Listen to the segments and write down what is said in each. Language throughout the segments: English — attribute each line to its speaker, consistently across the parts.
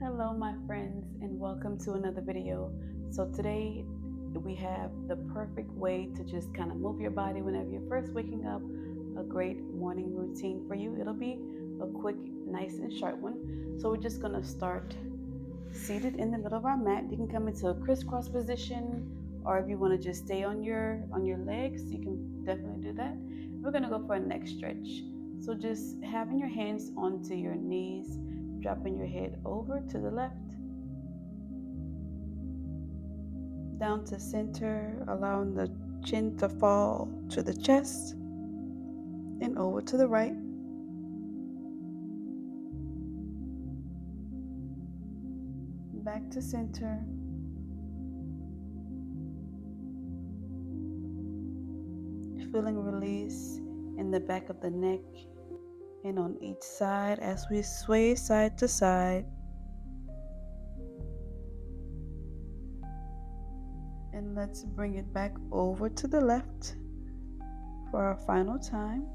Speaker 1: Hello my friends and welcome to another video. So today we have the perfect way to just kind of move your body whenever you're first waking up. A great morning routine for you. It'll be a quick, nice and short one. So we're just going to start seated in the middle of our mat. You can come into a crisscross position, or if you want to just stay on your legs, you can definitely do that. We're going to go for a neck stretch. So just having your hands onto your knees, dropping your head over to the left, down to center, allowing the chin to fall to the chest, and over to the right. Back to center. Feeling release in the back of the neck and on each side as we sway side to side. And let's bring it back over to the left for our final time.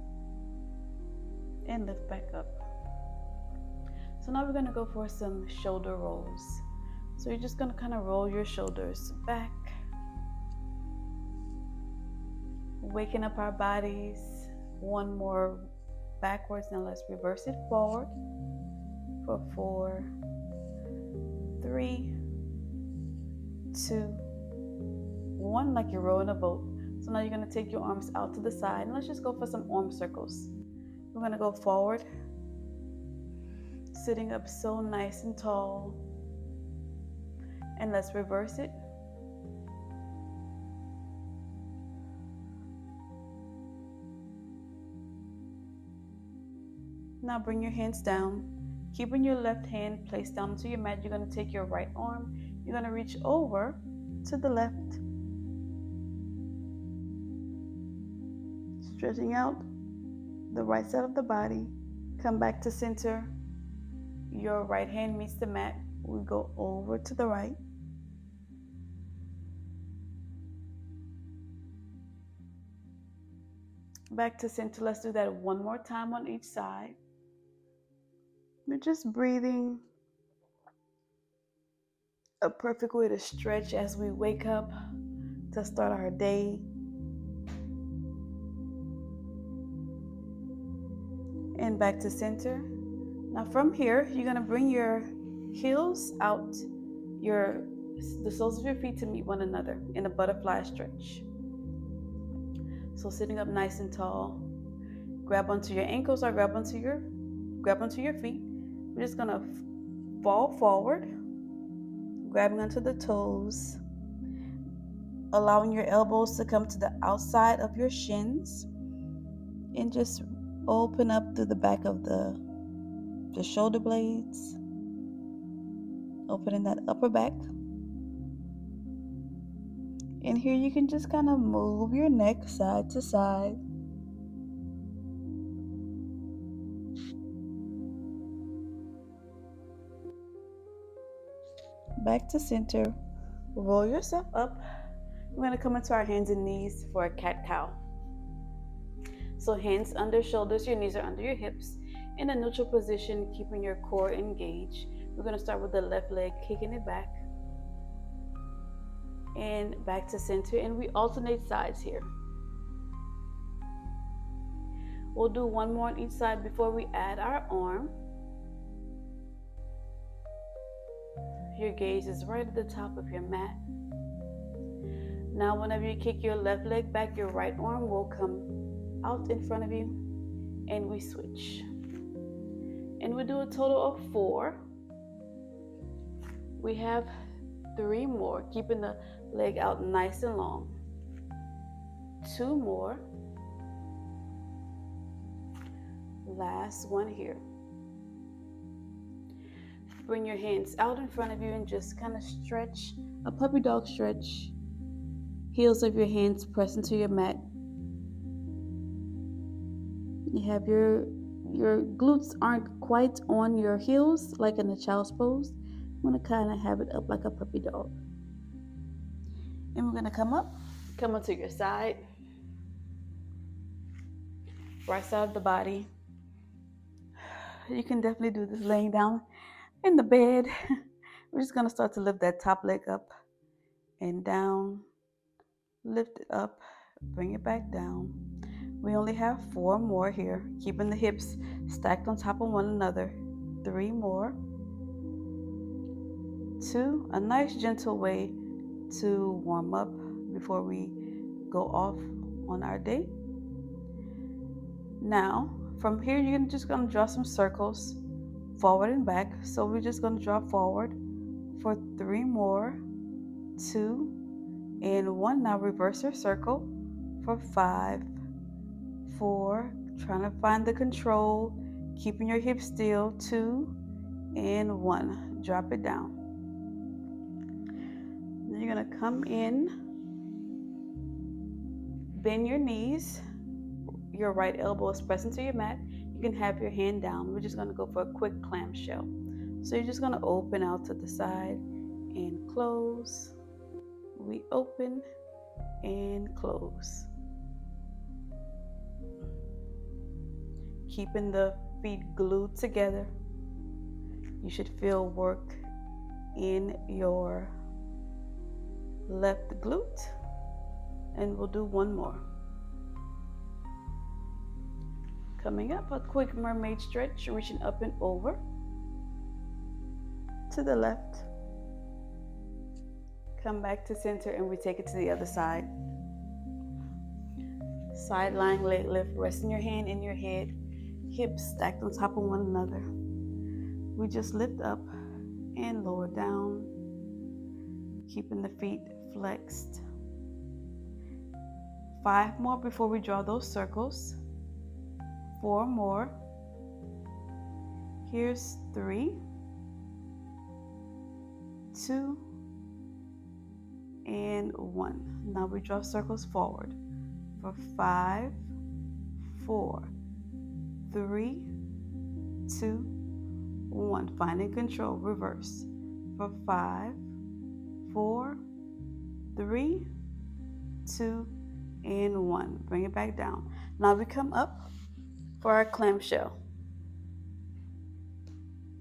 Speaker 1: And lift back up. So now we're going to go for some shoulder rolls. So you're just going to kind of roll your shoulders back, waking up our bodies. One more backwards. Now let's reverse it forward for 4, 3, 2, 1, like you're rowing a boat. So now you're going to take your arms out to the side, and let's just go for some arm circles. We're going to go forward, sitting up so nice and tall, and let's reverse it. Now bring your hands down. Keeping your left hand placed down onto your mat, you're going to take your right arm. You're going to reach over to the left, stretching out the right side of the body. Come back to center. Your right hand meets the mat. We go over to the right. Back to center. Let's do that one more time on each side. We're just breathing. A perfect way to stretch as we wake up to start our day. And back to center. Now from here, you're going to bring your heels out, the soles of your feet to meet one another in a butterfly stretch. So sitting up nice and tall, grab onto your ankles or grab onto your feet. We're just going to fall forward, grabbing onto the toes, allowing your elbows to come to the outside of your shins, and just open up through the back of the shoulder blades, opening that upper back. And here you can just kind of move your neck side to side. Back to center. Roll yourself up. We're going to come into our hands and knees for a cat-cow. So hands under shoulders, your knees are under your hips. In a neutral position, keeping your core engaged. We're going to start with the left leg, kicking it back. And back to center, and we alternate sides here. We'll do one more on each side before we add our arm. Your gaze is right at the top of your mat. Now whenever you kick your left leg back, your right arm will come out in front of you, and we switch. And we do a total of 4. We have 3 more, keeping the leg out nice and long. 2 more. Last one here. Bring your hands out in front of you and just kind of stretch, a puppy dog stretch. Heels of your hands press into your mat. You have your glutes aren't quite on your heels like in a child's pose. I'm going to kind of have it up like a puppy dog. And we're going to come onto your side, right side of the body. You can definitely do this laying down. in the bed. We're just gonna start to lift that top leg up and down, lift it up, bring it back down. We only have 4 more here, keeping the hips stacked on top of one another. 3 more. 2, a nice gentle way to warm up before we go off on our day. Now, from here, you're just gonna draw some circles forward and back. So we're just gonna draw forward for 3 more, 2, and 1. Now reverse your circle for 5, 4, trying to find the control, keeping your hips still, 2, and 1. Drop it down. Then you're gonna come in, bend your knees, your right elbow is pressing to your mat. You can have your hand down. We're just gonna go for a quick clamshell. So you're just gonna open out to the side and close. We open and close. Keeping the feet glued together. You should feel work in your left glute. And we'll do 1 more. Coming up, a quick mermaid stretch, reaching up and over to the left. Come back to center and we take it to the other side. Side lying leg lift, resting your hand in your head, hips stacked on top of one another. We just lift up and lower down, keeping the feet flexed. 5 more before we draw those circles. 4 more. Here's 3, 2, and 1. Now we draw circles forward for 5, 4, 3, 2, 1. Finding control, reverse for 5, 4, 3, 2, and 1. Bring it back down. Now we come up for our clamshell.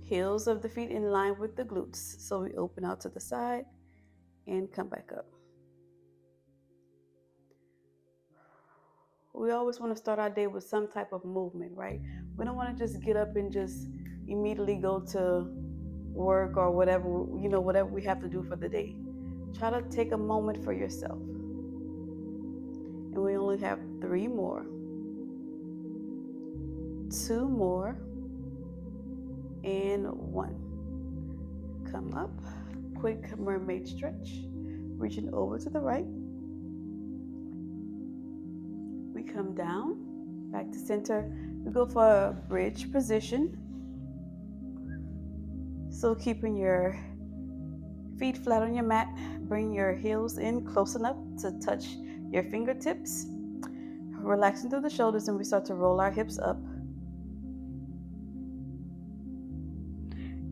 Speaker 1: Heels of the feet in line with the glutes. So we open out to the side and come back up. We always want to start our day with some type of movement, right? We don't want to just get up and just immediately go to work or whatever, whatever we have to do for the day. Try to take a moment for yourself. And we only have 3 more. 2 more. And 1. Come up. Quick mermaid stretch. Reaching over to the right. We come down. Back to center. We go for a bridge position. So keeping your feet flat on your mat. Bring your heels in close enough to touch your fingertips. Relaxing through the shoulders, and we start to roll our hips up.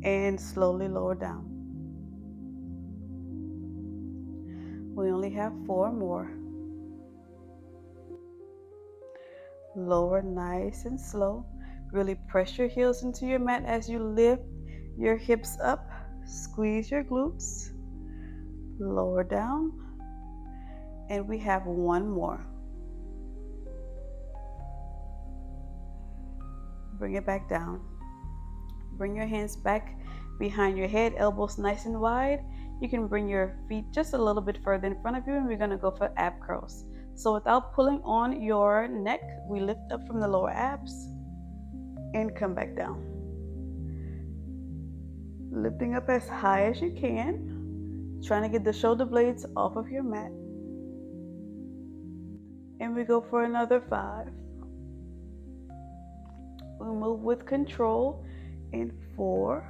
Speaker 1: And slowly lower down. We only have 4 more. Lower nice and slow. Really press your heels into your mat as you lift your hips up. Squeeze your glutes. Lower down. And we have 1 more. Bring it back down. Bring your hands back behind your head, elbows nice and wide. You can bring your feet just a little bit further in front of you, and we're going to go for ab curls. So without pulling on your neck, we lift up from the lower abs and come back down. Lifting up as high as you can, trying to get the shoulder blades off of your mat. And we go for another 5. We move with control in 4.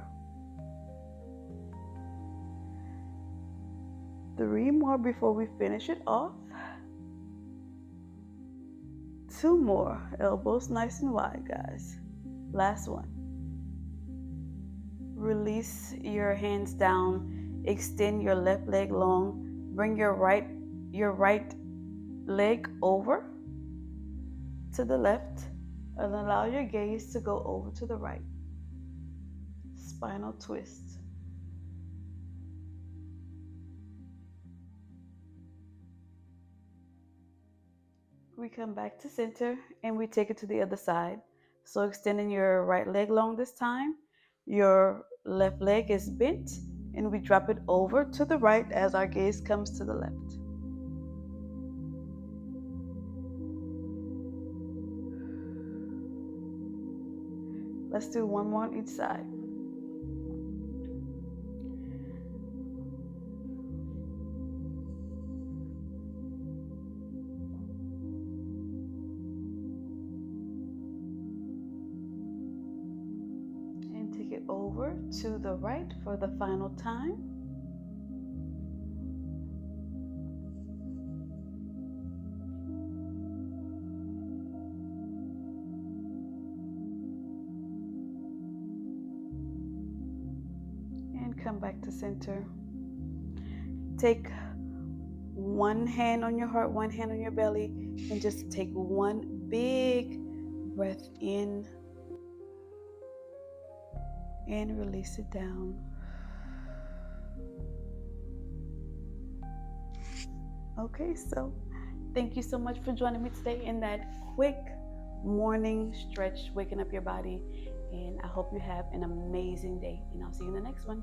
Speaker 1: 3 more before we finish it off. 2 more. Elbows nice and wide, guys. Last one. Release your hands down. Extend your left leg long. Bring your right leg over to the left and allow your gaze to go over to the right. spinal twist. We come back to center and we take it to the other side. So extending your right leg long this time, your left leg is bent, and we drop it over to the right as our gaze comes to the left. Let's do one more on each side. And take it over to the right for the final time. And come back to center. Take one hand on your heart, one hand on your belly, and just take one big breath in and release it down. Okay, so thank you so much for joining me today in that quick morning stretch, waking up your body. And I hope you have an amazing day. And I'll see you in the next one.